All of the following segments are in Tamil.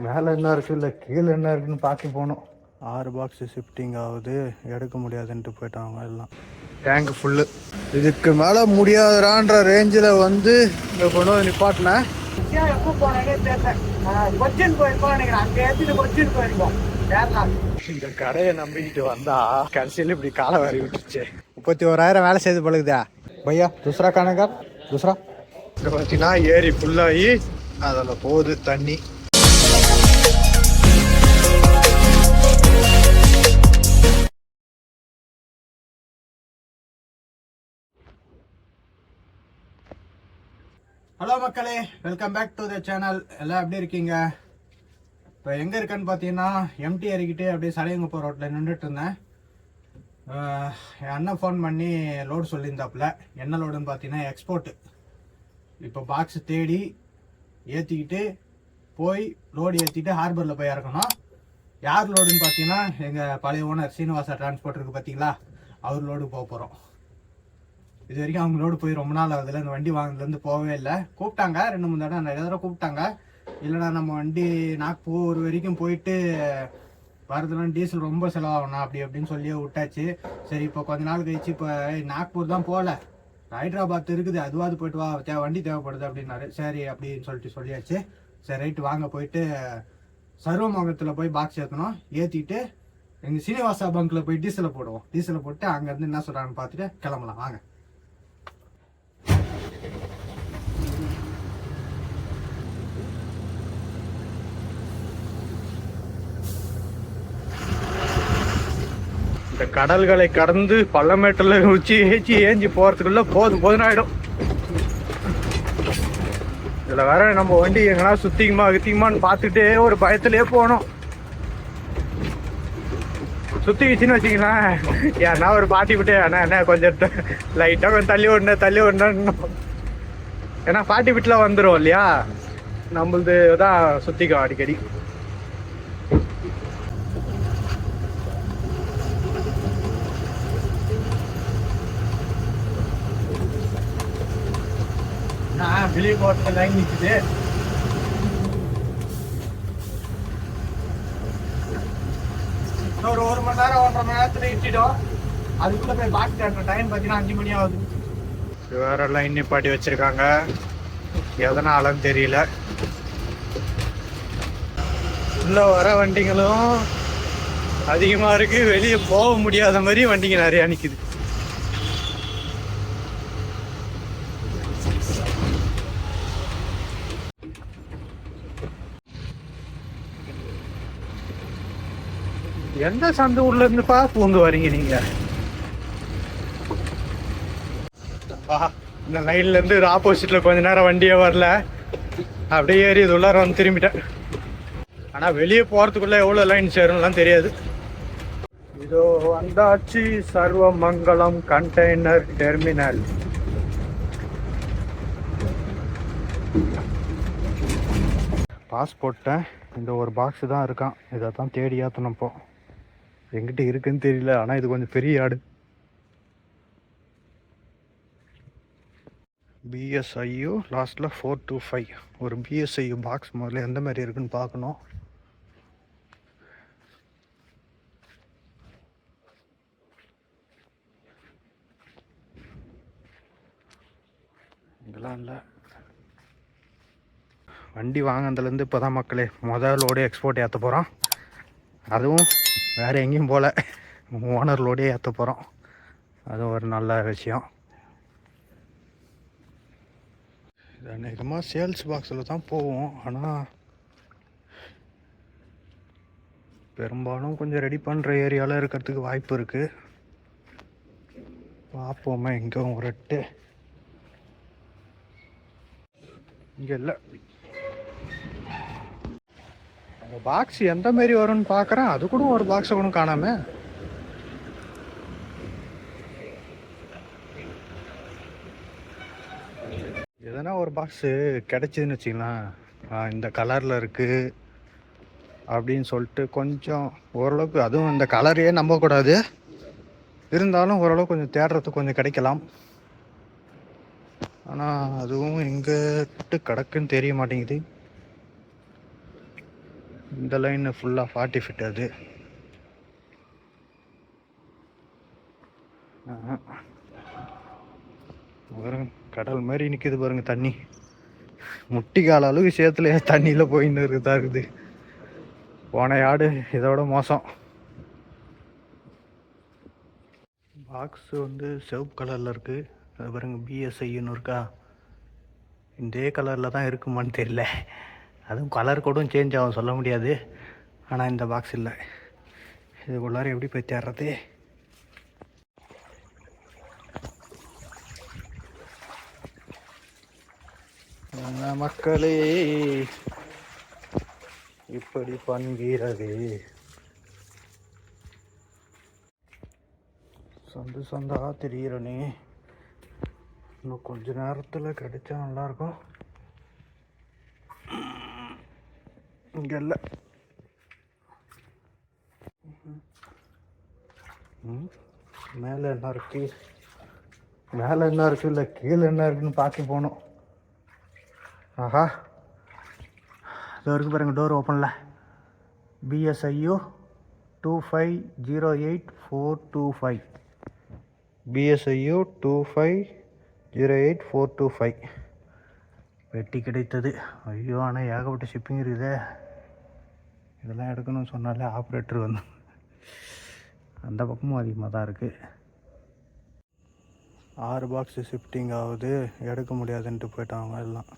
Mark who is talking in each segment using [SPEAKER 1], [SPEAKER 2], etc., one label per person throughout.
[SPEAKER 1] மேலே என்ன இருக்குது இல்லை கீழே என்ன இருக்குன்னு பார்க்க போகணும். 6 பாக்ஸு ஷிஃப்டிங் ஆகுது, எடுக்க முடியாதுன்ட்டு போயிட்டாங்க எல்லாம். Tank full. இதுக்கு மேலே முடியாதுறான்ற ரேஞ்சில் வந்து இங்கே கொண்டு வந்து நிப்பாட்டினேன். எப்போ போனேன்னே தெரியல. கொச்சின் போயிருக்கோம் நினைக்கிறேன். அங்கே ஏற்றிட்டு கொச்சின் போயிருக்கோம் கேரளா. இந்த கடையை நம்பிக்கிட்டு வந்தா கடைசியில் இப்படி காலை வாரி விட்டுருச்சு. 31,000 வேலை செய்து பழகுதா பையா. துஸ்ரா கணக்கா துஸ்ரா இங்கே பார்த்தீங்கன்னா ஏரி ஃபுல்லாகி அதில் போகுது தண்ணி. ஹலோ மக்களே, welcome back to the channel. எல்லாம் எப்படி இருக்கீங்க? இப்போ எங்கே இருக்கேன்னு பார்த்தீங்கன்னா எம்டி ஏறிக்கிட்டு அப்படியே சடையங்குப்பம் ரோட்டில் நின்றுட்டு இருந்தேன். என் அண்ணன் ஃபோன் பண்ணி லோடு சொல்லியிருந்தாப்புல. என்ன லோடுன்னு பார்த்தீங்கன்னா எக்ஸ்போர்ட்டு. இப்போ பாக்ஸ் தேடி ஏற்றிக்கிட்டு போய் லோடு ஏற்றிட்டு ஹார்பரில் போய் இறக்கணும். யார் லோடுன்னு பார்த்தீங்கன்னா எங்கள் பழைய ஓனர் சீனிவாசா டிரான்ஸ்போர்ட் இருக்குது பார்த்தீங்களா, அவர் லோடு போக போகிறோம். இது வரைக்கும் அவங்க லோடு போய் ரொம்ப நாள் ஆகுதுல, இந்த வண்டி வாங்கினதுலேருந்து போகவே இல்லை. கூப்பிட்டாங்க 2-3 தடவை, நிறைய தடவை கூப்பிட்டாங்க. இல்லைனா நம்ம வண்டி நாக்பூர் வரைக்கும் போயிட்டு வரதுலாம் டீசல் ரொம்ப செலவாகணும் அப்படி அப்படின்னு சொல்லியே விட்டாச்சு. சரி இப்போ கொஞ்ச நாள் கழிச்சு இப்போ நாக்பூர் தான் போகல, ஹைதராபாத் இருக்குது, அதுவாது போயிட்டு வா, வண்டி தேவைப்படுது அப்படின்னாரு. சரி அப்படின்னு சொல்லியாச்சு. சரி ரைட்டு வாங்க, போயிட்டு சர்வமங்கலத்தில் போய் பாக்ஸ் ஏற்றணும். ஏற்றிட்டு எங்கள் சீனிவாசா பங்கில் போய் டீசலை போடுவோம். டீசலை போட்டு அங்கேருந்து என்ன சொல்கிறாங்கன்னு பார்த்துட்டு கிளம்பலாம் வாங்க. இந்த கடல்களை கடந்து பள்ளமேட்டில் உச்சி ஏஞ்சி போகிறதுக்குள்ள போதும் ஆகிடும். இதில் வேற நம்ம வண்டி எங்கன்னா சுத்திக்குமான்னு பார்த்துட்டே ஒரு பயத்திலே போகணும். சுத்திக்கிச்சின்னு வச்சிங்களேன், ஏன்னா ஒரு பாட்டி விட்டு என்ன கொஞ்சம் லைட்டாக கொஞ்சம் தள்ளி விடணும். ஏன்னா பாட்டி வீட்டில் வந்துடும் இல்லையா, நம்மளது தான் சுத்திக்கும் அடிக்கடி. வெளியே போகிறதுக்கு லைன் நிற்குது. ஒரு மணி நேரம் 1.5 மணி நேரத்தில் இட்டிடும். அதுக்குள்ளே போய் பாக்ஸ் காட்டுற டைம் பார்த்தீங்கன்னா 5 மணி ஆகுது. வேற லைன் நிப்பாட்டி வச்சிருக்காங்க, எதனாலன்னு தெரியல. உள்ள வர வண்டிகளும் அதிகமாக இருக்கு, வெளியே போக முடியாத மாதிரி வண்டிங்க நிறையா நிற்குது. எந்த சந்து உள்ள இருந்துப்பா பூந்து வரீங்க நீங்க? இந்த லைன்ல இருந்து ஆப்போசிட்ல கொஞ்ச நேரம் வண்டியே வரல, அப்படியே ஏறி இது உள்ளார வந்து திரும்பிட்டேன். ஆனா வெளியே போறதுக்குள்ள எவ்வளவு லைன் சேரும்லாம் தெரியாது. இதோ வந்தாச்சு சர்வமங்கலம் கண்டெய்னர் டெர்மினல். பாஸ் போட்டேன். இந்த ஒரு பாக்ஸ் தான் இருக்கான், இதை தான் தேடி ஏற்றணும்ப்போ. எங்கிட்ட இருக்குன்னு தெரியல, ஆனால் இது கொஞ்சம் பெரிய ஆடு. பிஎஸ்ஐயு லாஸ்ட்டில் 425. ஒரு பிஎஸ்ஐயு பாக்ஸ் முதல்ல எந்த மாதிரி இருக்குன்னு பார்க்கணும். இதெல்லாம் இல்லை. வண்டி வாங்கினதுலேருந்து இப்போ தான் மக்களே முதலோடு எக்ஸ்போர்ட் ஏற்ற போகிறோம். அதுவும் வேறு எங்கேயும் போகல, ஓனர்லோடே ஏற்ற போகிறோம். அதுவும் ஒரு நல்ல விஷயம். இது அநேகமாக சேல்ஸ் பாக்ஸில் தான் போவோம், ஆனால் பெரும்பாலும் கொஞ்சம் ரெடி பண்ணுற ஏரியாவில் இருக்கிறதுக்கு வாய்ப்பு இருக்குது. பார்ப்போமே. எங்கே ஒரு இங்கே இல்லை. அந்த பாக்ஸ் எந்த மாரி வரும்னு பார்க்குறேன், அது கூட ஒரு பாக்ஸை கூட காணாம. எதனா ஒரு பாக்ஸு கிடச்சிதுன்னு வச்சிங்களேன், இந்த கலரில் இருக்குது அப்படின்னு சொல்லிட்டு கொஞ்சம் ஓரளவுக்கு, அதுவும் இந்த கலரையே நம்பக்கூடாது, இருந்தாலும் ஓரளவுக்கு கொஞ்சம் தேடுறதுக்கு கொஞ்சம் கிடைக்கலாம். ஆனால் அதுவும் எங்கிட்ட கிடக்குன்னு தெரிய மாட்டேங்குது. இந்த லைன் ஃபுல்லாக 40 ஃபீட் அது. கடல் மாதிரி நிற்கிது பாருங்க தண்ணி. முட்டி கால அளவு சேத்துல தண்ணியில் போயின்னு இருக்குது. போன ஆடு இதோட மோசம். பாக்ஸ் வந்து சிவப்பு கலரில் இருக்குது. அது பாருங்க பிஎஸ்ஐன்னு இருக்கா. இதே கலரில் தான் இருக்குமான்னு தெரியல. அதுவும் கலர் கூட சேஞ்ச் ஆகும், சொல்ல முடியாது. ஆனால் இந்த பாக்ஸ் இல்லை. இதுக்குள்ளார எப்படி போய் தேடுறது? மக்களே இப்படி பண்கிறது. சொந்தா தெரிகிறனே. இன்னும் கொஞ்ச நேரத்தில் கிடைச்சா நல்லாயிருக்கும். இங்கே இல்லை. மேலே என்ன இருக்கு, மேலே என்ன இருக்கு, இல்லை கீழே என்ன இருக்குன்னு பார்க்க போகணும். ஆஹா, இது வரைக்கும் பாருங்கள், டோர் ஓப்பனில். BSIU 2508425. BSIU 2508425 வெட்டி கிடைத்தது. ஐயோ, ஆனால் ஏகப்பட்ட ஷிப்பிங் இருக்குதே. இதெல்லாம் எடுக்கணும்னு சொன்னாலே ஆப்ரேட்டர் வந்து அந்த பக்கமும் அதிகமாக தான் இருக்குது. 6 பாக்ஸு ஷிஃப்டிங் ஆகுது, எடுக்க முடியாதுன்ட்டு போயிட்டாங்க எல்லாம்.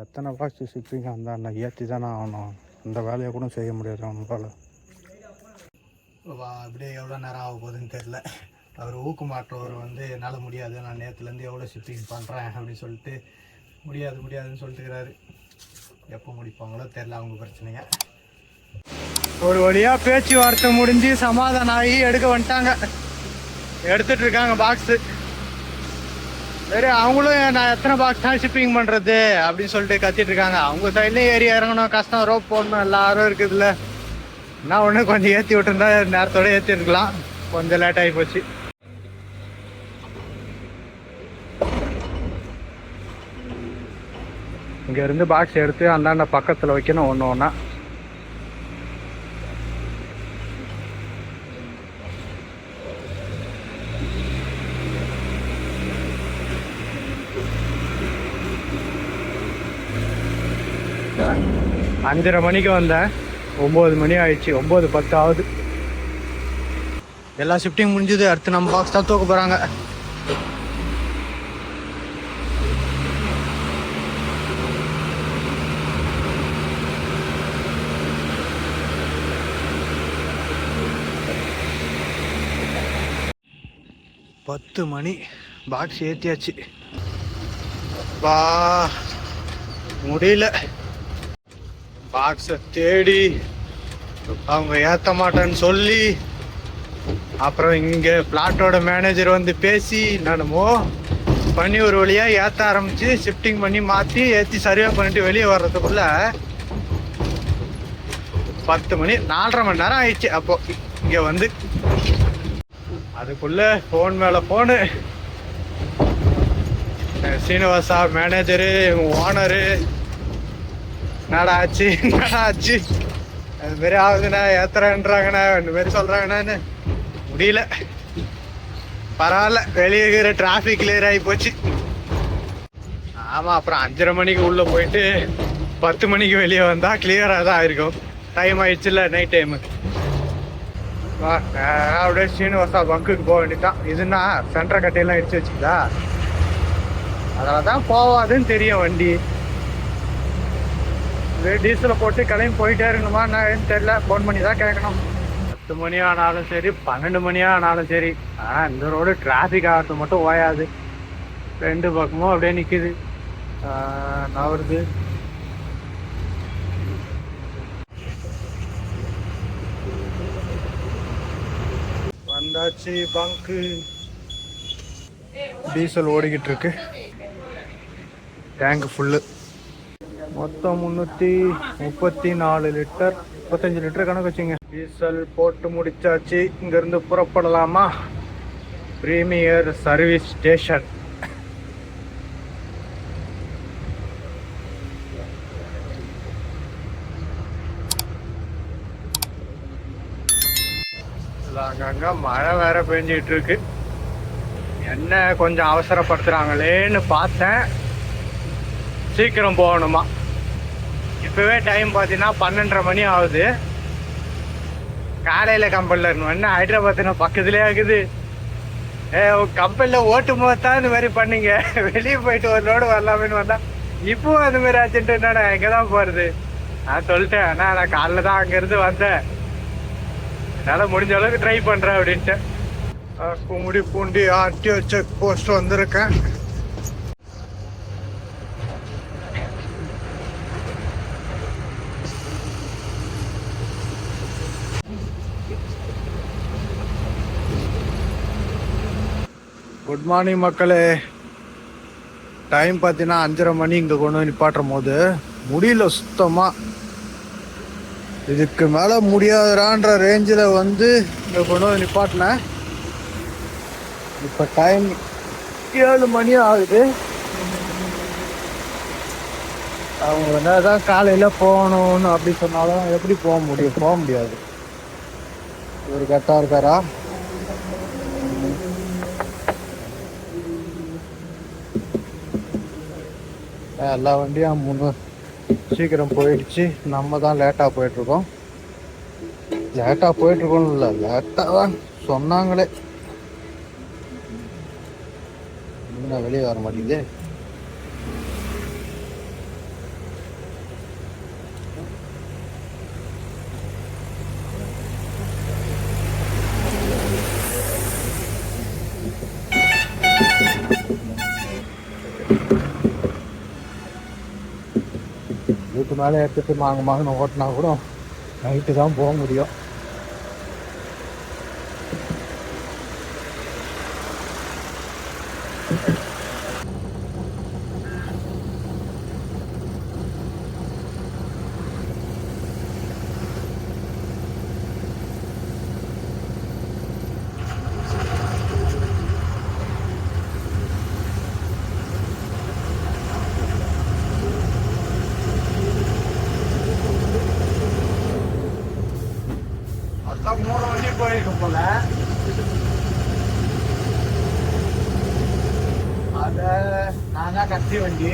[SPEAKER 1] எத்தனை பாக்ஸு ஷிப்பிங் அந்த அண்ணன் ஏற்றி தானே ஆகணும். அந்த வேலையை கூட செய்ய முடியாது அவங்களால. அப்படியே எவ்வளோ நேரம் ஆக போகுதுன்னு தெரில. அவர் ஊக்கமாற்றவர் வந்து என்னால் முடியாது, நான் நேற்றுலேருந்து எவ்வளோ ஷிப்பிங் பண்ணுறேன் அப்படின்னு சொல்லிட்டு முடியாதுன்னு சொல்லிட்டுக்கிறாரு. எப்போ முடிப்பாங்களோ தெரில அவங்க பிரச்சனைங்க. ஒரு வழியாக பேச்சுவார்த்தை முடிஞ்சு சமாதானம் ஆகி எடுக்க வந்துட்டாங்க. எடுத்துகிட்டு இருக்காங்க பாக்ஸு. சரி, அவங்களும் நான் எத்தனை பாக்ஸ் தான் ஷிப்பிங் பண்ணுறது அப்படின்னு சொல்லிட்டு கத்திட்டு இருக்காங்க. அவங்க சைட்லேயும் ஏறி இறங்கணும், கஷ்டம், ரோப் போடணும், எல்லாரும் இருக்குதுல்ல. நான் ஒன்று கொஞ்சம் ஏற்றி விட்டுருந்தா நேரத்தோடு ஏற்றிருக்கலாம். கொஞ்சம் லேட் ஆகி போச்சு. இங்கேருந்து பாக்ஸ் எடுத்து அந்தாண்ட பக்கத்தில் வைக்கணும் ஒன்று ஒன்றா. அஞ்சரை மணிக்கு வந்தேன், 9 மணி ஆயிடுச்சு. 9:10 ஆகுது. எல்லா ஷிஃப்டிங் முடிஞ்சுது. அடுத்து நம்ம பாக்ஸ் தான் தூக்க போகிறாங்க. பத்து மணி பாக்ஸ் ஏற்றியாச்சு. வா முடியல. பாக்ஸை தேடி அவங்க ஏற்ற மாட்டேன்னு சொல்லி, அப்புறம் இங்கே பிளாட்டோட மேனேஜர் வந்து பேசி நானுமோ பண்ணி ஒரு வழியாக ஏற்ற ஆரம்பித்து ஷிஃப்டிங் பண்ணி மாற்றி ஏற்றி சரியாக பண்ணிட்டு வெளியே வர்றதுக்குள்ள 10 மணி, 4.5 மணி நேரம் ஆயிடுச்சு. அப்போது இங்கே வந்து அதுக்குள்ளே ஃபோன் மேலே ஃபோனு. சீனிவாசா மேனேஜரு, ஓனரு, என்னடா ஆச்சு அதுமாரி ஆகுதுண்ணா, ஏத்துறேன்றாங்கண்ணா, இந்த மாதிரி சொல்கிறாங்கண்ணான்னு. முடியல. பரவாயில்ல, வெளியே இருக்கிற டிராஃபிக் கிளியர் ஆகி போச்சு. ஆமாம், அப்புறம் 5:30 மணிக்கு உள்ளே போயிட்டு 10 மணிக்கு வெளியே வந்தால் கிளியராக தான் ஆயிருக்கும். டைம் ஆயிடுச்சுல்ல, நைட் டைமு. அப்படியே சீனிவாசா பங்குக்கு போக வேண்டியதான். இதுன்னா சென்ட்ரை கட்டையெல்லாம் இடிச்சு வச்சுக்கிதா, அதில் தான் போவாதுன்னு தெரியும் வண்டி. டீசலை போட்டு கிளம்பி போயிட்டே இருக்கணுமா நான் தெரியல. ஃபோன் பண்ணி தான் கேட்கணும். 10 மணி ஆனாலும் சரி, 12 மணி ஆனாலும் சரி. ஆனால் இந்த ரோடு டிராஃபிக் ஆகிறது மட்டும் ஓயாது. 2 பக்கமும் அப்படியே நிற்கிது, நவருது. வந்தாச்சு பங்கு. டீசல் ஓடிக்கிட்டு இருக்கு. Tank full. மொத்தம் 334 லிட்டர், 35 லிட்டர் கணக்கு வச்சுங்க. டீசல் போட்டு முடிச்சாச்சு. இங்கேருந்து புறப்படலாமா? Premier service station. அங்கங்க மழை வேற பெஞ்சிட்டு இருக்கு. என்ன கொஞ்சம் அவசரப்படுத்துறாங்களேன்னு பார்த்தேன். சீக்கிரம் போகணுமா. இப்பவே டைம் பார்த்தீங்கன்னா 12:30 மணி ஆகுது. காலையில் கம்பெனியில் இருக்கணும். என்ன ஹைதராபாத்னா பக்கத்துலேயே ஆகுது. கம்பெனியில் ஓட்டும் போது தான் இந்த மாதிரி பண்ணீங்க. வெளியே போயிட்டு ஒரு லோடு வரலாமேன்னு வந்தா இப்பவும் அந்த மாதிரி ஆச்சுட்டு என்னடா எங்கே தான் போகிறது. நான் சொல்லிட்டேன், அண்ணா நான் காலைல தான் அங்கேருந்து வந்தேன், என்னால் முடிஞ்ச அளவுக்கு ட்ரை பண்ணுறேன் அப்படின்ட்டு. கும்முடி பூண்டி ஆர்டிஓ செக் போஸ்ட் வந்திருக்கேன். குட் மார்னிங் மக்களே. டைம் பார்த்தீங்கன்னா 5:30 மணி. இங்கே கொண்டு வந்து நிப்பாட்டும் போது முடியல சுத்தமாக. இதுக்கு மேலே முடியாதுறான்ற ரேஞ்சில் வந்து இங்கே கொண்டு வந்து நிப்பாட்டினேன். இப்போ டைம் 7 மணி ஆகுது. அவங்க என்னதான் காலையில் போகணும்னு அப்படி சொன்னாலும் எப்படி போக முடியாது. ஒரு கரெக்டாக இருக்காரா? எல்லா வண்டியும் சீக்கிரம் போயிடுச்சு. நம்ம தான் லேட்டாக போயிட்டுருக்கோம். இல்லை, லேட்டாக தான் சொன்னாங்களே. இன்னும் வெளியே வர மாட்டேங்குது. இதுக்கு மேலே எடுத்துட்டு மாங்கன்னு ஓட்டினா கூட நைட்டு தான் போக முடியும். மொத்தம் 3 வண்டி போயிருக்கும் போல. அதை நான் தான் கட்சி வண்டி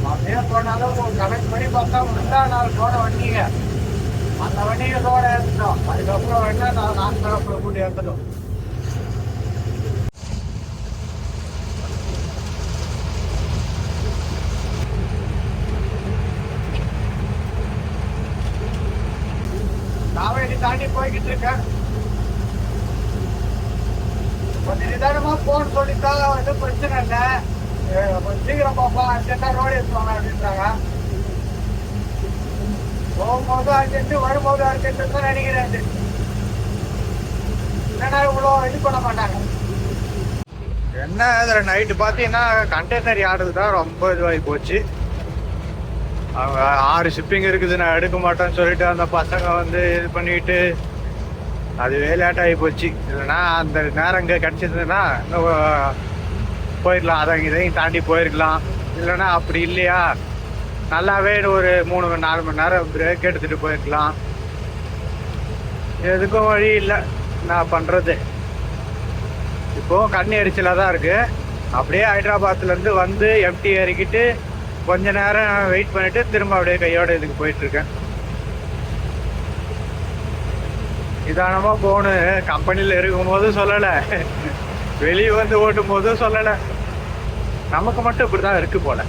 [SPEAKER 1] அப்படியே போனாலும் கனெக்ட் பண்ணி பார்த்தா முந்தா நாள் போன வண்டிங்க. அந்த வண்டிகளோட எடுத்துட்டோம். அதுக்கப்புறம் வேணா நான் தரப்புல கூட்டி எடுத்துட்டோம். காவேரி தாண்டி போய்கிட்டு இருக்கேன். கொஞ்சம் நிதானமா போன்னு சொல்லிட்டா எதுவும் பிரச்சனை இல்லை. கொஞ்சம் சீக்கிரம் பாப்பா, அர்ஜென்டா ரோடு எடுத்துவாங்க அப்படின்றாங்க. போகும்போது அர்ஜென்ட், வரும்போது அர்ஜென்ட் தான் நினைக்கிறேன். என்னன்னா இவ்வளோ இது பண்ண மாட்டாங்க. என்ன இதில் நைட்டு பார்த்தீங்கன்னா கண்டெய்னர் யார்டு தான் ரொம்ப இதுவாகி போச்சு. அவங்க 6 ஷிப்பிங் இருக்குது, நான் எடுக்க மாட்டேன்னு சொல்லிட்டு அந்த பசங்க வந்து இது பண்ணிட்டு அதுவே லேட் ஆகி போச்சு. இல்லைன்னா அந்த நேரம் இங்கே கிடச்சிருந்ததுன்னா இன்னும் போயிடலாம், அதை இதையும் தாண்டி போயிருக்கலாம். இல்லைன்னா அப்படி இல்லையா நல்லாவே ஒரு 3-4 மணி நேரம் பிரேக் எடுத்துகிட்டு போயிருக்கலாம். எதுக்கும் வழி இல்லை, நான் பண்ணுறது. இப்போது கண்ணி எரிச்சலாக தான் இருக்குது. அப்படியே ஹைதராபாத்லேருந்து வந்து எம்டி இறக்கிட்டு கொஞ்ச நேரம் வெயிட் பண்ணிட்டு திரும்ப அப்படியே கையோட இதுக்கு போயிட்டு இருக்கேன். நிதானமா போகணும். கம்பெனியில் இருக்கும் போதும் சொல்லலை, வெளியே வந்து ஓட்டும் போதும் சொல்லலை. நமக்கு மட்டும் இப்படிதான் இருக்கு போல.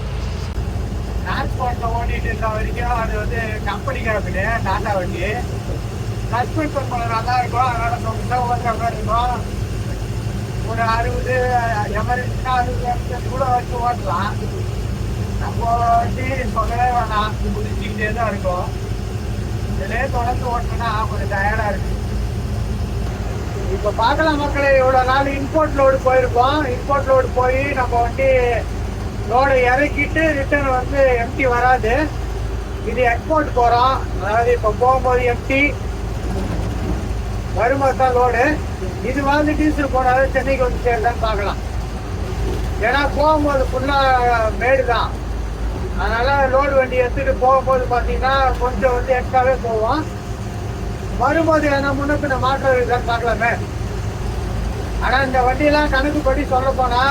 [SPEAKER 1] டிரான்ஸ்போர்ட்ல ஓடிட்டு இருந்த வரைக்கும் அது வந்து கம்பெனி கிளம்பிட்டு டாட்டா வண்டி சஸ்பென்ஷன் பண்ண நல்லா இருக்கும். அதனால ஓட்டுற மாதிரி இருக்கும். ஒரு 60 எமர்ஜென்சினா 60 கூட வச்சு ஓட்டலாம். நம்ம வண்டி சொல்லவே வேணாம், குதிச்சுக்கிட்டே தான் இருக்கும். இதுலேயே தொடர்ந்து ஓட்டணும்னா கொஞ்சம் டயர்டாக இருக்கு. இப்போ பார்க்கலாம் மக்களே, இவ்வளோ நாள் இம்போர்ட் லோடு போயிருக்கோம். இம்போர்ட் லோடு போய் நம்ம வண்டி லோடு இறக்கிட்டு ரிட்டர்ன் வந்து எம்டி வராது. இது எக்ஸ்போர்ட் போகிறோம். அதாவது இப்போ போகும்போது எம்டி, வரும்போது தான் லோடு. இது வந்து டீசல் போனாலும் சென்னைக்கு வந்து சேருதான்னு பார்க்கலாம். ஏன்னா போகும்போது ஃபுல்லாக மேடு தான். அதனால லோடு வண்டி எடுத்துகிட்டு போகும்போது பார்த்தீங்கன்னா கொஞ்சம் வந்து எக்ஸ்ட்ராவே போவோம். வரும்போது ஏன்னா முன்னப்பின மாற்றம் இருக்கான்னு பார்க்கலாமே. ஆனா இந்த வண்டியெல்லாம் கணக்கு படி சொல்ல போனா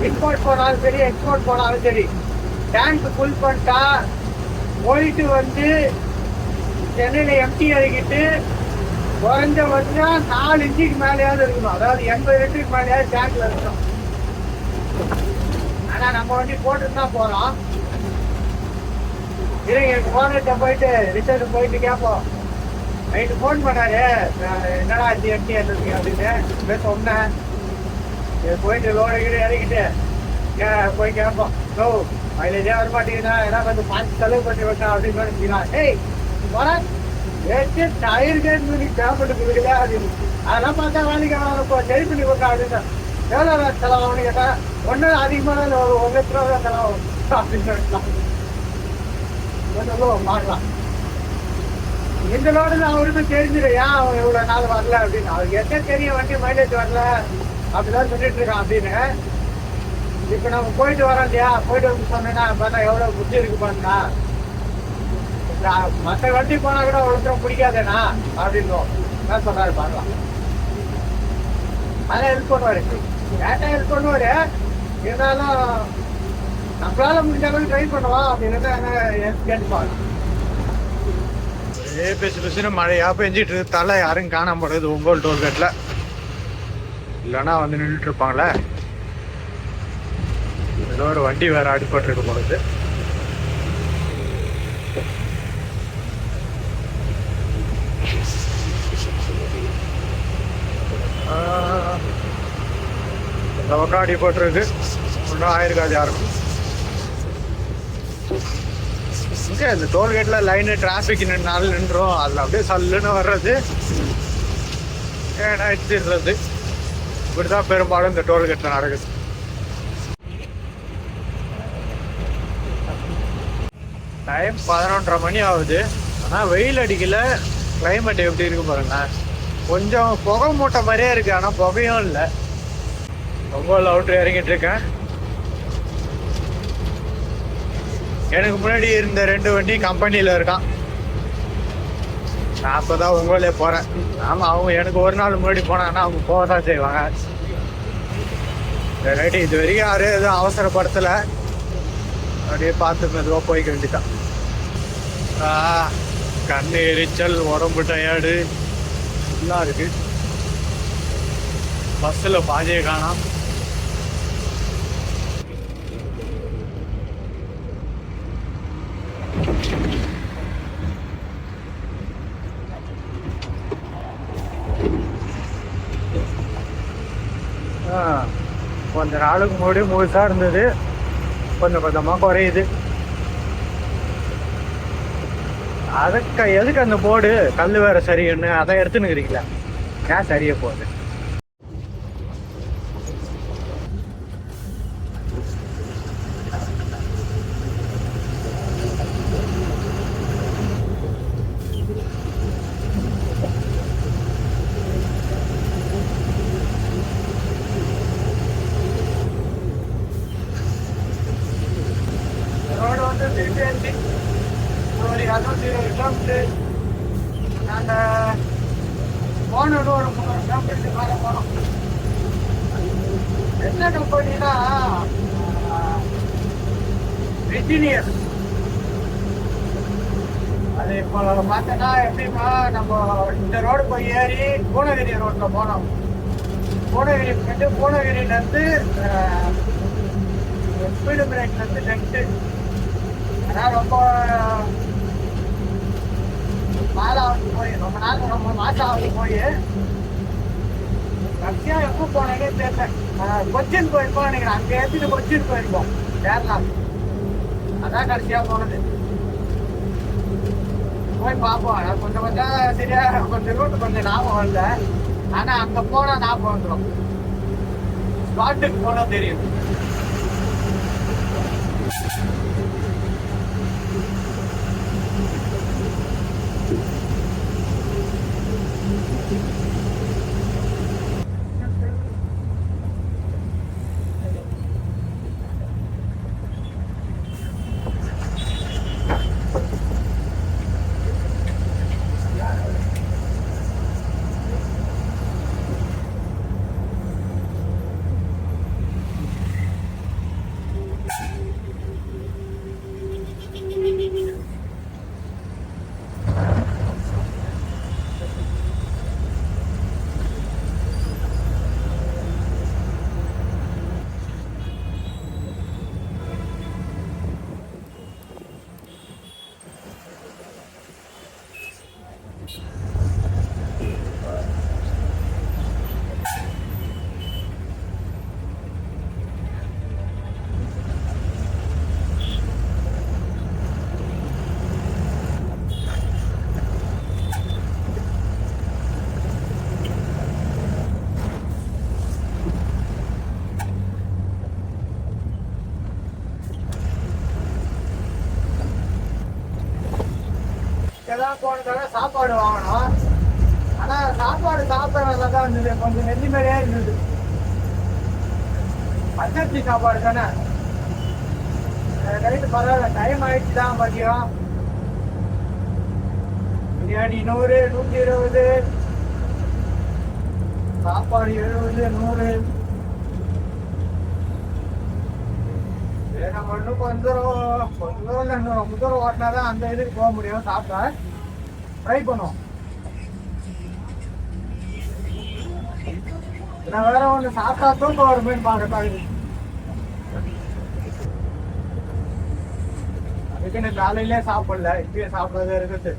[SPEAKER 1] இம்போர்ட் போனாலும் சரி எக்ஸ்போர்ட் போனாலும் சரி டேங்க் ஃபுல் பண்ணிட்டா போயிட்டு வந்து சென்னையில எம்டி இறக்கிட்டு குறைஞ்ச வருஷம் 4 இன்ச்சுக்கு மேலேயாவது இருக்கணும். அதாவது 80 லிட்டருக்கு மேலேயாவது டேங்க்ல இருக்கணும். ஆனா நம்ம வண்டி போட்டுட்டு தான் போறோம். எனக்கு போனட்ட போயிட்டு ரிட்டர்ன் போயிட்டு கேட்போம். நைட்டு ஃபோன் பண்ணாரு, என்னடா ஆச்சு எம்டி இருக்கு அப்படின்னு சொன்னேன். போயிட்டு லோடு கீழே இறக்கிட்டு போய் கேட்போம். ஓ மைலேஜே வர மாட்டேங்குதா, ஏன்னா கொஞ்சம் பார்த்து செலவு பண்ணி விட்டேன் அப்படின்னு நினைச்சிக்கலாம். ஏய் போறேன் டயர் கேட்டு தேவைப்பட்டு கொடுக்கல அப்படின்னு. அதெல்லாம் பார்த்தா வேலைக்கு இப்போ சரி பண்ணி கொடுத்தா அப்படின்னு. எவ்வளோ செலவாகும்னு கேட்டா ஒன்றும் அதிகமாக ஒரு 1 லட்ச ரூபா தான் செலவாகும் அப்படின்னு நினைக்கலாம். மாறலாம் இந்த லோடு அவருக்கு தெரிஞ்சிடும் ஏன் அவன் இவ்வளவு நாள் வரல அப்படின்னு. அவருக்கு என்ன தெரியும் வண்டி மைலேஜ் வரல அப்படிதான் சொல்லிட்டு இருக்கான் அப்படின்னு. இப்ப நம்ம போயிட்டு வரோம் இல்லையா, போயிட்டு வந்து சொன்னா பார்த்தா எவ்வளவு புத்தி இருக்கு பாருங்க. மற்ற வண்டி போனா கூட ஒருத்தரும் பிடிக்காதேண்ணா அப்படின்னு என்ன சொல்றாரு பாக்கலாம். அதான் ஹெல்ப் பண்ணுவாரு, கேட்டா ஹெல்ப் பண்ணுவாரு. இருந்தாலும் நம்மளால முடிஞ்ச அளவுக்கு ட்ரை பண்ணுவோம் அப்படின்னு கேட்டுப்பாங்க. பேசு பேசுன்னு மழையா பெஞ்சிட்டு இருந்தால யாரும் காணாம போடுறது ஒங்கோல் டோல்கேட்ல. இல்லைன்னா வந்து நின்றுட்டு இருப்பாங்களே. ஏதோ ஒரு வண்டி வேற அடிபட்டு இருக்க போறது. இந்த பக்கம் அடிபட்டுருக்கு. ஒன்றும் ஆயிருக்காது யாருக்கும். இங்கே இந்த டோல்கேட்ல லைனு டிராஃபிக் நின்னாலும் நின்றோம். அதில் அப்படியே சல்லுன்னு வர்றது ஏன்னா எடுத்துடுறது. இப்படிதான் பெரும்பாலும் இந்த டோல்கேட்ல நடக்குது. டைம் 11:30 மணி ஆகுது. ஆனால் வெயில் அடிக்கல. கிளைமேட் எப்படி இருக்கு பாருங்க. கொஞ்சம் புகை மூட்டை மாதிரியே இருக்கு, ஆனால் புகையும் இல்லை. ரொம்ப அவுட்ரு இறங்கிட்டு இருக்கேன். எனக்கு முன்னாடி இருந்த 2 வண்டி கம்பெனியில் இருக்கான். நான் அப்போதான் உங்களே போகிறேன். ஆமாம், அவங்க எனக்கு ஒரு நாள் முன்னாடி போனாங்கன்னா அவங்க போக தான் செய்வாங்க. ரைட்டு, இது வரைக்கும் யாரும் எதுவும் அவசரப்படுத்தலை. அப்படியே பார்த்து மெதுவாக போய்க்க வேண்டியதான். கண்ணு எரிச்சல், உடம்பு டயர்டு எல்லாம் இருக்கு. பஸ்ஸில் பாதியை காணோம். கொஞ்ச நாளுக்கு முன்னாடி முழுசா இருந்தது, கொஞ்சம் கொஞ்சமா குறையுது. அதுக்கு எதுக்கு அந்த போர்டு கல் வேற சரின்னு அதை எடுத்துன்னு இருக்கிறீங்களா? ஏன் சரியா போகுது? நாங்கள் போனது ஒரு 3 கிலோமீட்டருக்கு மேலே போனோம். என்ன கம்பெனினா விஜினியஸ். அது இப்போ பார்த்தோன்னா எப்படின்னா, நம்ம இந்த ரோடு போய் ஏறி பூனகிரி ரோட்டில் போனோம். பூனகிரி போயிட்டு பூனகிரிலேருந்து ஸ்பீடு பிரேக்லேருந்து லெஃப்ட்டு. ஆனால் ரொம்ப நாளாவது போய் ரொம்ப மாசம் ஆகுது போய். கடைசியாக எப்போ போனேன்னே தெரியல. கொச்சின் போயிருக்கோம் நினைக்கிறேன். அங்கே ஏற்றிட்டு கொச்சின் போயிருக்கோம் கேரளா. அதான் கடைசியாக போனது. போய் பார்ப்போம். கொஞ்சம் சரியா கொஞ்சம் ரூட்டு கொஞ்சம் ஞாபகம் இல்லை. ஆனால் அங்கே போனால் ஞாபகம் வந்துடும். ஸ்பாட்டுக்கு போனால் தெரியும். இங்கதான் போனதால சாப்பாடு வாங்கணும். ஆனா சாப்பாடு சாப்பிட நல்லா தான் இருந்தது, கொஞ்சம் நெல்லி மாதிரியே இருந்தது. பச்சரிசி சாப்பாடு தானே. நைட்டு பரவாயில்ல, டைம் ஆயிடுச்சு தான். மதியம் பிரியாணி 100, 120, சாப்பாடு 70, 100. நம்ம இன்னும் கொஞ்சம் இல்லை, இன்னும் ரொம்ப தூரம் ஓட்டினாதான் அந்த இதுக்கு போக முடியும். சாப்பிட ட்ரை பண்ணுவோம். நான் வேற ஒன்று சாப்பிட்டா தூக்க வருமேன்னு பார்க்கத்தாங்க. அதுக்கு எனக்கு காலையிலே சாப்பிடல, இப்பயே சாப்பிடாத இருக்குது.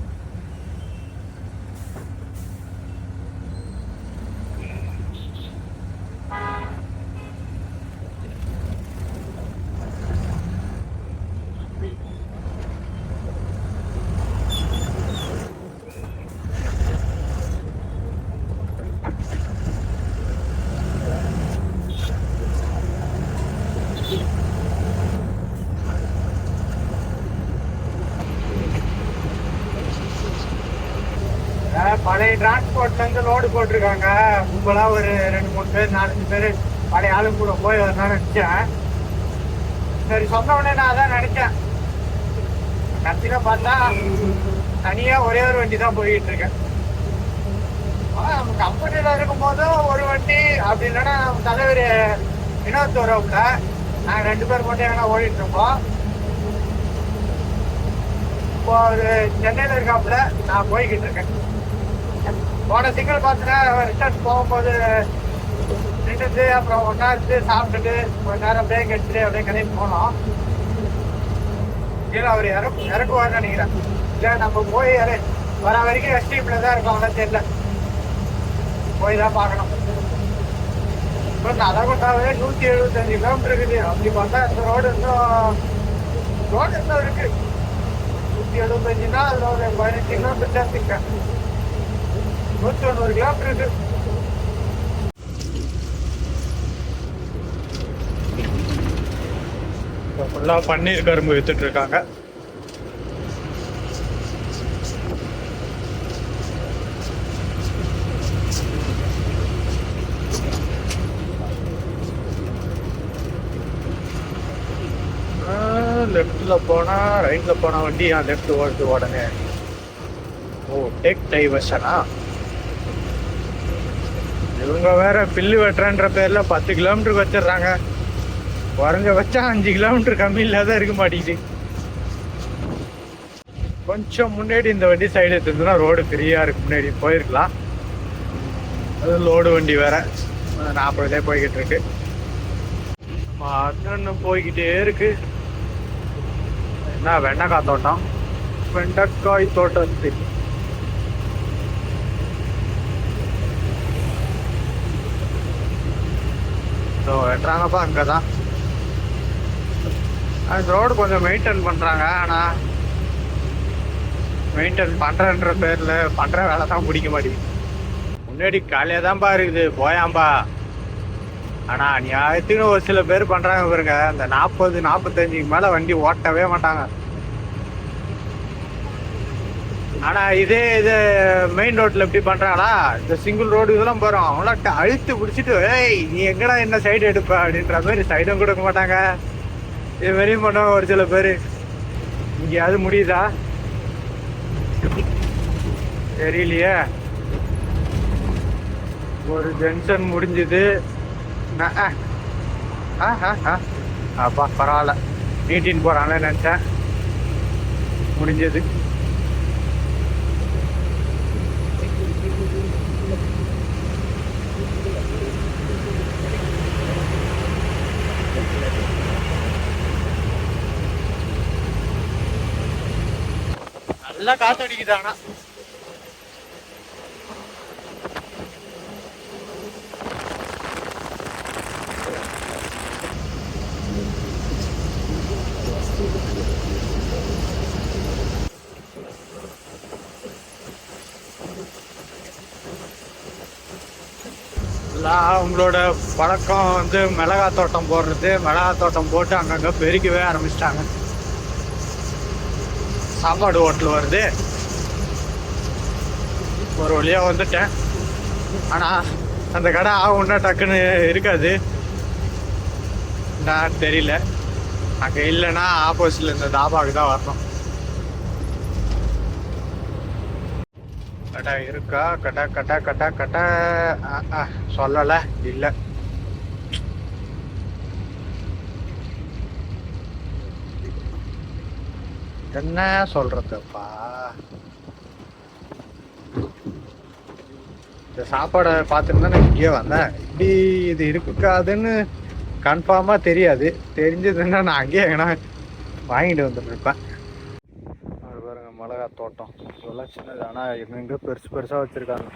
[SPEAKER 1] பழைய டிரான்ஸ்போர்ட்ல இருந்து லோடு போட்டிருக்காங்க. கும்பலா ஒரு 2-3 பேர் 4-5 பேர் பழைய ஆளு கூட போய் வரணும்னு நினைச்சேன். சரி, சொன்ன உடனே நான் அதான் நினைச்சேன். கடைசியில பார்த்தா தனியா ஒரே ஒரு வண்டி தான் போயிட்டு இருக்கேன். நம்ம கம்பெனியில இருக்கும் போதும் ஒரு வண்டி, அப்படி இல்லைன்னா நம்ம தலைவர் இன்னொருத்தவரவுல நாங்க 2 பேர் மட்டும் எங்கன்னா ஓடிட்டு இருப்போம். இப்போ ஒரு சென்னையில இருக்காப்புல, நான் போய்கிட்டு இருக்கேன். போன சிங்கிள் பார்த்தீங்கன்னா ரிட்டர்ன் போகும்போது நின்றுட்டு அப்புறம் ஒன்றா இருந்து சாப்பிட்டுட்டு கொஞ்ச நேரம் பிரேக் எடுத்துட்டு அப்படியே கிளம்பி போனோம். இல்லை அவர் இறக்குவார்னு நினைக்கிறேன். இல்லை நம்ம போய் வர வரைக்கும் எஸ்டிபில் தான் இருக்கோம். அவ்வளோ தெரியல, போய் தான் பார்க்கணும். இப்போ நலகொண்டாவே 175 கிலோமீட்டர் இருக்குது. அப்படி பார்த்தா இந்த ரோடு இன்னும் இருக்கு. 175னா அதில் ஒரு 15 கிலோமீட்டர் தான் இருக்கேன். 190 கிலோமீட்டர் இருக்கு. ஃபுல்லாக பன்னீர் கரும்பு வித்துட்டு இருக்காங்க. லெஃப்ட்ல போனா ரைட்ல போனா வண்டி லெஃப்ட் ஓடுது உடனே. ஓ, டேக் டைவர்ஷனா? இவங்க வேற பில்லு வெட்டுறன்ற பேர்ல 10 கிலோமீட்டருக்கு வச்சிடுறாங்க. குறைஞ்ச வச்சா 5 கிலோமீட்டர் கம்மி இல்லாத இருக்க மாட்டேங்குது. கொஞ்சம் முன்னாடி இந்த வண்டி சைடு எடுத்துருந்துன்னா ரோடு ஃப்ரீயா இருக்கு, முன்னாடி போயிருக்கலாம். அது லோடு வண்டி வேற 40 போய்கிட்டு இருக்கு. போய்கிட்டே இருக்கு. என்ன வெண்டைக்காய் தோட்டம், வெண்டைக்காய் தோட்டத்தில் வெட்டுறாங்கப்பா. அங்கதான் அந்த ரோடு கொஞ்சம் மெயின்டைன் பண்றாங்க. ஆனா மெயின்டைன் பண்றன்ற பேர்ல பண்ற வேலை தான் பிடிக்க மாட்டேங்குது. முன்னாடி காலையா தான்ப்பா இருக்குது, போயாம்பா. ஆனா நியாயத்துக்கு ஒரு சில பேர் பண்றாங்க பாருங்க, அந்த 40-45 மேல வண்டி ஓட்டவே மாட்டாங்க. ஆனா இது மெயின் ரோட்ல எப்படி பண்றாங்களா, இந்த சிங்கிள் ரோடு இதெல்லாம் போறோம், அவங்களாம் அழுத்து பிடிச்சிட்டு ஏய் நீ எங்கடா என்ன சைடு எடுப்ப அப்படின்ற மாதிரி சைடும் கொடுக்க மாட்டாங்க. இது மாதிரியும் பண்ணுவாங்க ஒரு சில பேர். இங்கேயாவது முடியுதா தெரியலையே. ஒரு ஜங்ஷன் முடிஞ்சுது. அப்பா பரவாயில்ல, நீட்டின்னு போறாங்களே நினைச்சேன். முடிஞ்சது. நல்லா காத்தடிக்குதானா? அவங்களோட பழக்கம் வந்து மிளகாய் தோட்டம் போடுறது. மிளகாய் தோட்டம் போட்டு அங்கங்கே பெருக்கவே ஆரம்பிச்சிட்டாங்க. சாப்பாடு ஹோட்டல் வருது. ஒரு வழியாக வந்துட்டேன். ஆனால் அந்த கடை ஒன்றா டக்குன்னு இருக்காது, நான் தெரியல. அங்கே இல்லைன்னா ஆப்போசிட்டில் இந்த தாபாவுக்கு தான் வரணும். கடை இருக்கா? கடை கடை கடை கடை சொல்லலை, இல்லை. என்ன சொல்றதுப்பா, இந்த சாப்பாடை பார்த்துட்டு தான் நான் இங்கேயே வந்தேன். இப்படி இது இருக்காதுன்னு கன்ஃபார்மாக தெரியாது. தெரிஞ்சதுன்னா நான் அங்கேயே எங்கன்னா வாங்கிட்டு வந்துருப்பேன். அது பாருங்க, மிளகா தோட்டம் இதெல்லாம் சின்னது, ஆனால் எங்கெங்கே பெருசு பெருசாக வச்சுருக்காங்க.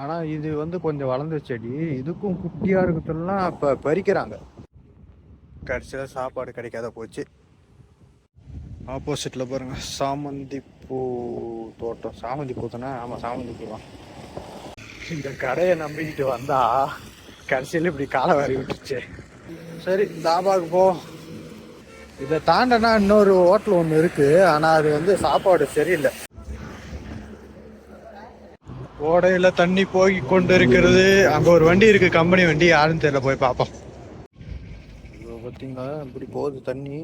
[SPEAKER 1] ஆனால் இது வந்து கொஞ்சம் வளர்ந்த செடி, இதுக்கும் குட்டியாக இருக்கிறதுலாம் இப்போ பறிக்கிறாங்க. கடைசியில் சாப்பாடு கிடைக்காத போச்சு. ஆப்போசிட்டில் பாருங்கள், சாமந்தி பூ தோட்டம். சாமந்தி பூ தானே? ஆமாம், சாமந்தி பூ தான். இந்த கடையை நம்பிக்கிட்டு வந்தா கடைசியில் இப்படி காலை வாரி விட்டுருச்சு. சரி, தாபாவுக்கு போ. இதை தாண்டனா இன்னொரு ஹோட்டல் ஒன்று இருக்குது, ஆனால் அது வந்து சாப்பாடு சரியில்லை. ஓடையில் தண்ணி போய் கொண்டு இருக்கிறது. அங்கே ஒரு வண்டி இருக்குது, கம்பெனி வண்டி, யாருன்னு தெரியல, போய் பார்ப்போம். பார்த்தீங்களா இப்படி போகுது தண்ணி.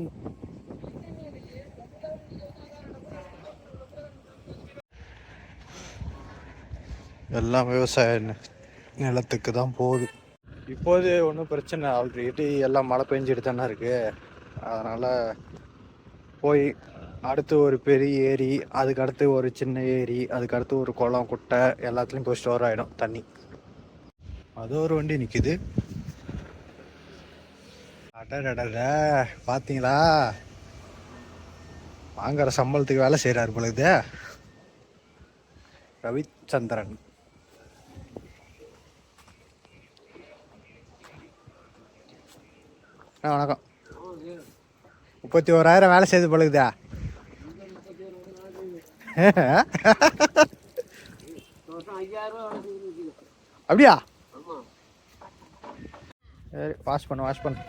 [SPEAKER 1] எல்லாம் விவசாய நிலத்துக்கு தான் போகுது. இப்போது ஒன்றும் பிரச்சனை, ஆல்ரெடி எல்லாம் மழை பெஞ்சிட்டு தானே இருக்குது. அதனால் போய் அடுத்து ஒரு பெரிய ஏரி, அதுக்கு அடுத்து ஒரு சின்ன ஏரி, அதுக்கு அடுத்து ஒரு குளம் குட்டை எல்லாத்துலேயும் போய் ஸ்டோர் ஆகிடும் தண்ணி. அது ஒரு வண்டி நிற்கிது. அடடட, பார்த்தீங்களா? வாங்குற சம்பளத்துக்கு வேலை செய்கிறாரு பொழுது ரவிச்சந்திரன். வணக்கம். 31,000 வேலை செய்து பழகுதா? அப்படியா? சரி, வாஷ் பண்ணு.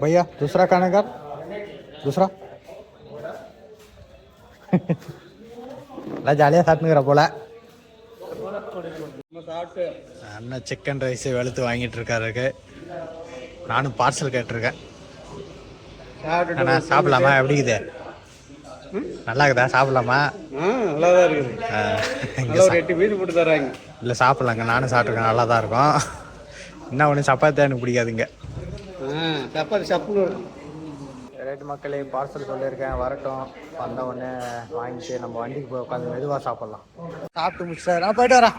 [SPEAKER 1] भैया दूसरा खाने का, दूसरा எல்லாம் ஜாலியாக சாப்பிட்டுங்கிற போல. அண்ணன் சிக்கன் ரைஸ் வெளுத்து வாங்கிட்டு இருக்காருக்கு. நானும் பார்சல் கேட்டிருக்கேன். அண்ணா சாப்பிடலாமா? எப்படி இருக்குது? நல்லா இருக்குதா? சாப்பிடலாமா?
[SPEAKER 2] நல்லா தான் இருக்குது. ஒரு 8 பீஸ் போட்டு தராங்க.
[SPEAKER 1] இல்லை, சாப்பிட்லாங்க. நானும் சாப்பிட்ருக்கேன், நல்லா தான் இருக்கும். என்ன ஒன்று சப்பாத்தி எனக்கு பிடிக்காதுங்க.
[SPEAKER 2] சப்பாத்தி சப்புன்னு
[SPEAKER 1] ரேட்டு மக்களே, பார்சல் சொல்லியிருக்கேன், வரட்டும். வந்த உடனே வாங்கிட்டு நம்ம வண்டிக்கு போய் உட்காந்து மெதுவாக சாப்பிட்லாம். சாப்பிட்டு முடிச்சா நான் போயிட்டு வரேன்,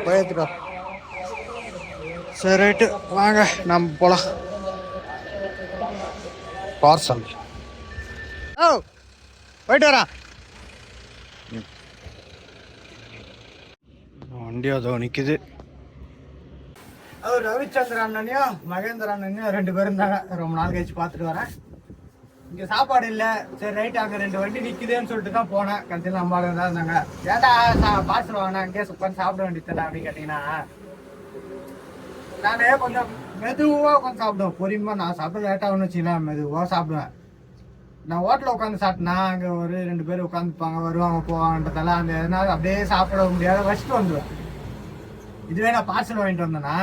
[SPEAKER 1] போய் எடுத்துட்டு வரேன். சரி, ரைட்டு, வாங்க நம்ம போகலாம். பார்சல் போயிட்டு வரேன். வண்டி அதோ நிற்குது. ரவிச்சந்திரன் அண்ணனையும் மகேந்திர அண்ணனையும் 2 பேரும் இருந்தாங்க. ரொம்ப நாள் கழிச்சு பார்த்துட்டு வரேன். இங்கே சாப்பாடு இல்லை. சரி, ரைட்டு, அங்கே 2 வண்டி நிற்குதுன்னு சொல்லிட்டு தான் போனேன். கடைசியில் நம்ம ஆளுங்க தான் இருந்தாங்க. ஏன்டா பார்சல் வாங்கினா அங்கேயே உட்காந்து சாப்பிட வேண்டியது அப்படின்னு கேட்டிங்கன்னா, நானே கொஞ்சம் மெதுவாக உட்காந்து சாப்பிடுவேன். பொறுமையாக நான் சாப்பிட லேட்டாகனு வச்சுக்கலாம், மெதுவாக சாப்பிடுவேன். நான் ஹோட்டலில் உட்காந்து சாப்பிட்டேன்னா அங்கே ஒரு 2 பேர் உட்காந்துப்பாங்க, வருவாங்க போவாங்கன்றதால அந்த எதனால அப்படியே சாப்பிட முடியாத வச்சுட்டு வந்துடுவேன். இதுவே நான் பார்சல் வாங்கிட்டு வந்தேன்னா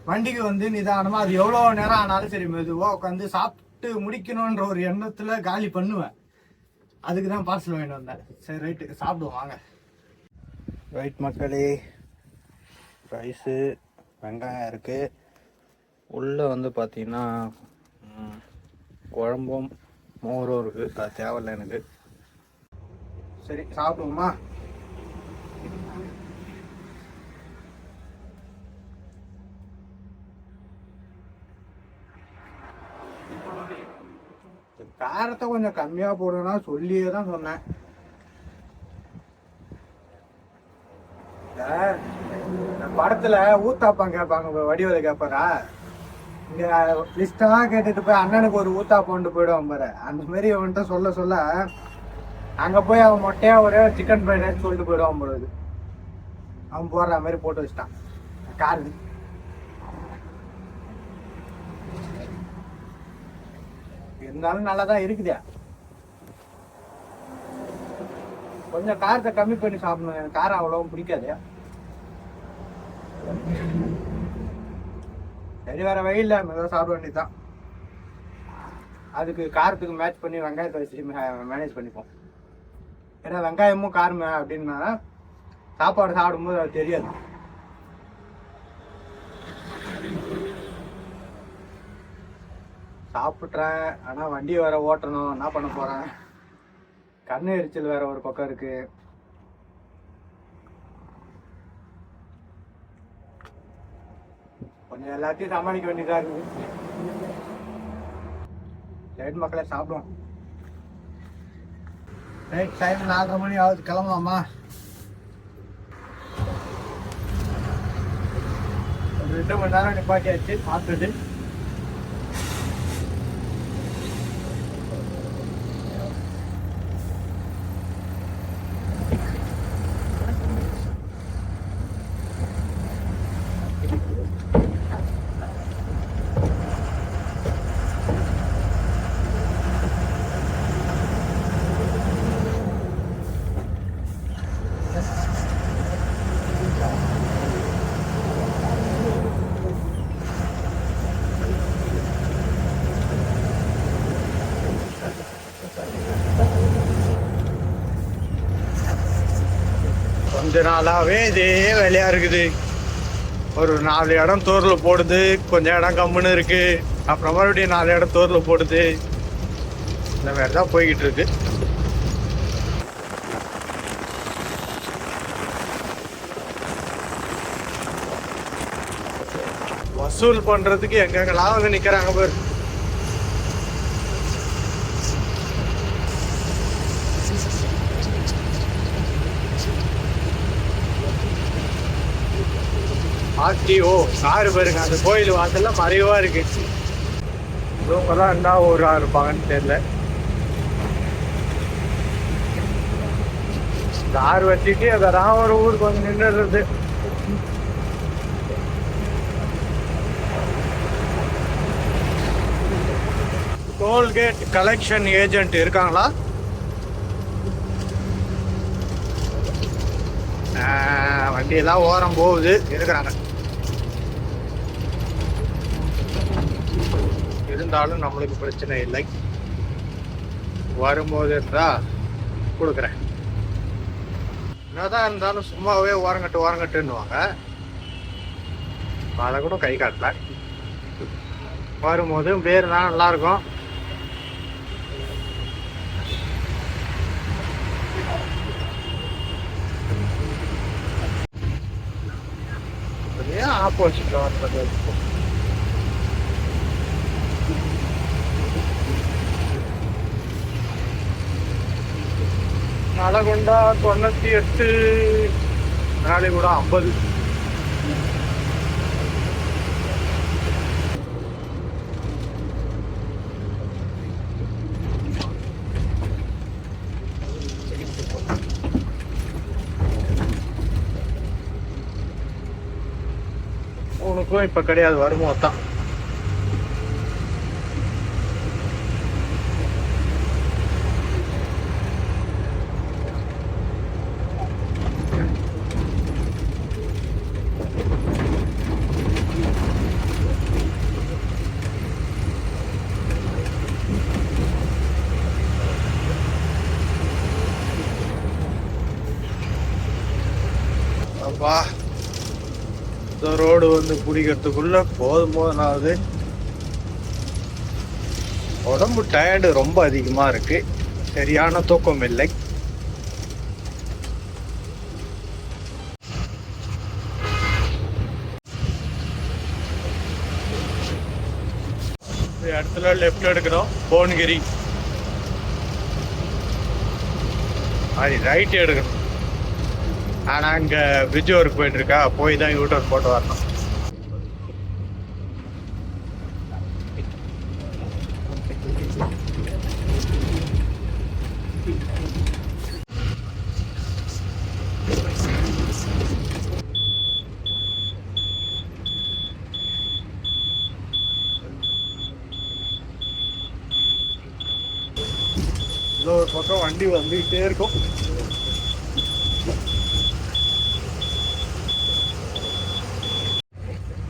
[SPEAKER 1] வண்டிக்கு வந்து நிதானமாக அது எவ்வளோ நேரம் ஆனாலும் சரி மெதுவாக உட்காந்து சாப்பிட்டு முடிக்கணுன்ற ஒரு எண்ணத்தில் காலி பண்ணுவேன். அதுக்கு தான் பார்சல் வாங்கிட்டு வந்தேன். சரி, ரைட்டு, சாப்பிடுவோம் வாங்க. ரைட் மக்களே, ரைஸு வெங்காயம் இருக்குது. உள்ளே வந்து பார்த்தீங்கன்னா குழம்பும் மோரும் இருக்குது. அது தேவையில்லை எனக்கு. சரி, சாப்பிடுவோமா? காரத்தை கொஞ்சம் கம்மியாக போடுனா சொல்லியே தான் சொன்னேன். படத்துல ஊத்தாப்பம் கேட்பாங்க, வடிவதை கேட்பாரா, இங்க லிஸ்டா கேட்டுட்டு போய் அண்ணனுக்கு ஒரு ஊத்தாப்பம் போயிடுவான் பாரு. அந்த மாதிரி அவன்கிட்ட சொல்ல சொல்ல அங்க போய் அவன் மொட்டையா ஒரு சிக்கன் ஃப்ரைட் ரைஸ் சொல்லிட்டு போயிடுவான் பொழுது. அவன் போடுற மாதிரி போட்டு வச்சிட்டான். காரு இருந்தாலும் நல்லாதான் இருக்குதா. கொஞ்சம் காரத்தை கம்மி பண்ணி சாப்பிடணும். எனக்கு காரம் அவ்வளவும் பிடிக்காது. சரி, வேற வழியில் மெதுவாக சாப்பிட வேண்டியதுதான். அதுக்கு காரத்துக்கு மேட்ச் பண்ணி வெங்காயத்தை வச்சு மேனேஜ் பண்ணிப்போம். ஏன்னா வெங்காயமும் காரம் அப்படின்னா சாப்பாடு சாப்பிடும்போது அது தெரியாது. சாப்பிட்றேன், ஆனால் வண்டி வேற ஓட்டணும். என்ன பண்ண போகிறேன்? கண்ணு எரிச்சல் வேற ஒரு பக்கம் இருக்கு. கொஞ்சம் எல்லாத்தையும் சமாளிக்க வேண்டியதா இருக்கு. லைட் மக்களை சாப்பிடுவோம். ரைட், டைம் 4:30 மணி ஆகுது. கிளம்பலாமா? ஒரு 2 மணி நேரம் நிப்பாட்டியாச்சு சாப்பிட்டுட்டு. கொஞ்ச நாளாவே இதே வேலையா இருக்குது. ஒரு 4 இடம் தோரில் போடுது, கொஞ்சம் இடம் கம்முன்னு இருக்கு, அப்புறம் மறுபடியும் 4 இடம் தோரில் போடுது. இந்த மாதிரி தான் போய்கிட்டு இருக்கு. வசூல் பண்றதுக்கு எங்கெங்கெல்லாம் அவங்க நிக்கிறாங்க பாரு. ஆர்டிஓ காரு பாருங்க. அந்த கோயில் வாசல்ல மறைவா இருக்கு. இவங்கதான் என்ன ஊரா இருப்பாங்கன்னு தெரியல. கார் வச்சுட்டு அதெல்லாம் ஒரு ஊருக்கு வந்து நின்றுறது. டோல்கேட் கலெக்ஷன் ஏஜென்ட் இருக்காங்களா? வண்டியெல்லாம் ஓரம் போகுது, இருக்கிறாங்க. இருந்தாலும் நம்மளுக்கு பிரச்சனை இல்லை. வரும்போது இருந்தா கொடுக்குறேன். என்னதான் இருந்தாலும் சும்மாவே ஓரங்கட்டுன்னுவாங்க. அதை கூட கை காட்டல. வரும்போது பேர் தான் நல்லா இருக்கும். ஆப்போசிட்ல வந்தது. நலகொண்டா 98, நாளைக்கூட 50. உனக்கும் இப்ப கிடையாது, வருமோ தான். அப்பா, இந்த ரோடு வந்து பிடிக்கிறதுக்குள்ள போதுமானது. உடம்பு டயர்டு ரொம்ப அதிகமா இருக்கு. சரியான தூக்கம் இல்லை. இடத்துல லெஃப்ட் எடுக்கிறோம், போன்கிரி. அது ரைட் எடுக்கணும். ஆனா இங்க பிரிட்ஜ் ஒர்க் போயிட்டு இருக்கா, போய் தான் யூட்டர் போட்டு வரணும். ஒரு பக்கம் வண்டி வந்துகிட்டே இருக்கும்.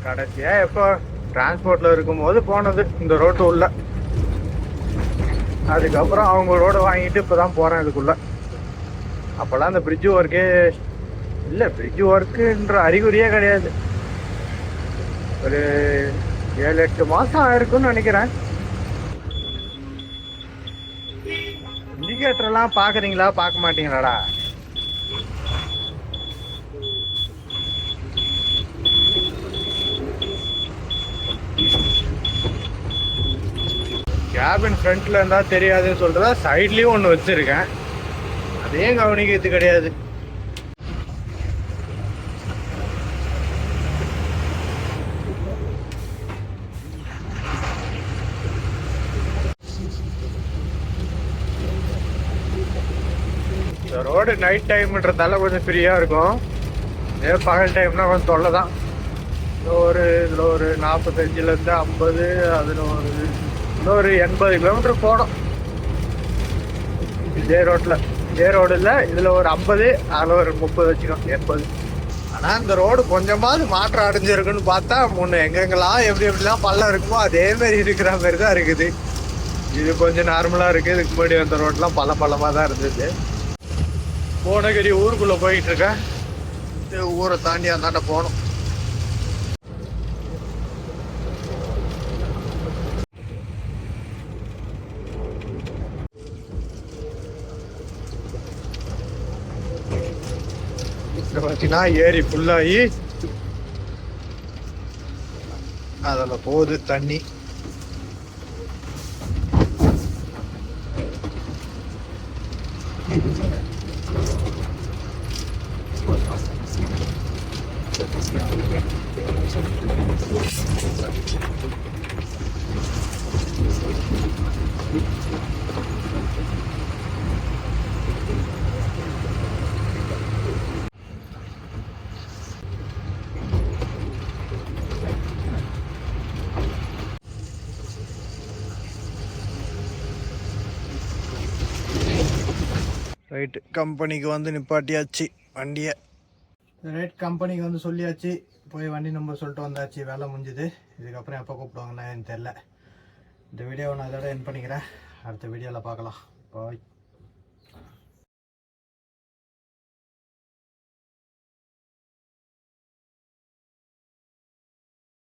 [SPEAKER 1] கடைசியாக எப்போ டிரான்ஸ்போர்ட்டில் இருக்கும்போது போனது இந்த ரோட்டு உள்ள. அதுக்கப்புறம் அவங்க ரோடு வாங்கிட்டு இப்போ தான் போகிறேன் இதுக்குள்ளே. அப்போல்லாம் அந்த பிரிட்ஜு ஒர்க்கே இல்லை, பிரிட்ஜு ஒர்க்குன்ற அறிகுறியே கிடையாது. ஒரு 7-8 மாதம் ஆயிருக்குன்னு நினைக்கிறேன். இண்டிகேட்டர்லாம் பார்க்குறீங்களா பார்க்க மாட்டீங்களாடா? கேபின் ஃப்ரண்ட்ல இருந்தா தெரியாதுன்னு சொல்றதா சைட்லயும் ஒன்று வச்சிருக்கேன், அதையும் கவனிக்கிறது கிடையாது. இந்த ரோடு நைட் டைம்ன்றதால கொஞ்சம் ஃப்ரீயா இருக்கும். இதே பகல் டைம்னா கொஞ்சம் தொல்லை தான். இதில் ஒரு 45லேருந்து 50, அதில் ஒரு 80 கிலோமீட்டர் போடும் இதே ரோட்டில். இதே ரோடு இல்லை, இதில் ஒரு 50, அதில் ஒரு 30 வச்சுக்கோம், 80. ஆனால் இந்த ரோடு கொஞ்சமாவது மாற்றம் அடைஞ்சிருக்குன்னு பார்த்தா முன்ன எங்கெங்கெல்லாம் எப்படிலாம் பள்ளம் இருக்குமோ அதே மாதிரி இருக்கிற மாதிரி தான் இருக்குது. இது கொஞ்சம் நார்மலாக இருக்குது. இதுக்கு முன்னாடி அந்த ரோட்லாம் பள்ளமாக தான் இருந்தது. கோனகிரி ஊருக்குள்ளே போயிட்டு இருக்கேன். ஊரை தாண்டி அந்தாண்ட போகணும். பார்த்தீங்கன்னா ஏரி ஃபுல்லாகி அதில் போகுது தண்ணி. ரைட்டு, கம்பெனிக்கு வந்து நிப்பாட்டியாச்சு வண்டியை. ரைட், கம்பெனிக்கு வந்து சொல்லியாச்சு. போய் வண்டி நம்பர் சொல்லிட்டு வந்தாச்சு. வேலை முடிஞ்சுது. இதுக்கப்புறம் எப்போ கூப்பிடுவாங்கன்னா எனக்கு தெரில. இந்த வீடியோவை நான் இதோட என் பண்ணிக்கிறேன். அடுத்த வீடியோவில் பார்க்கலாம். பாய்.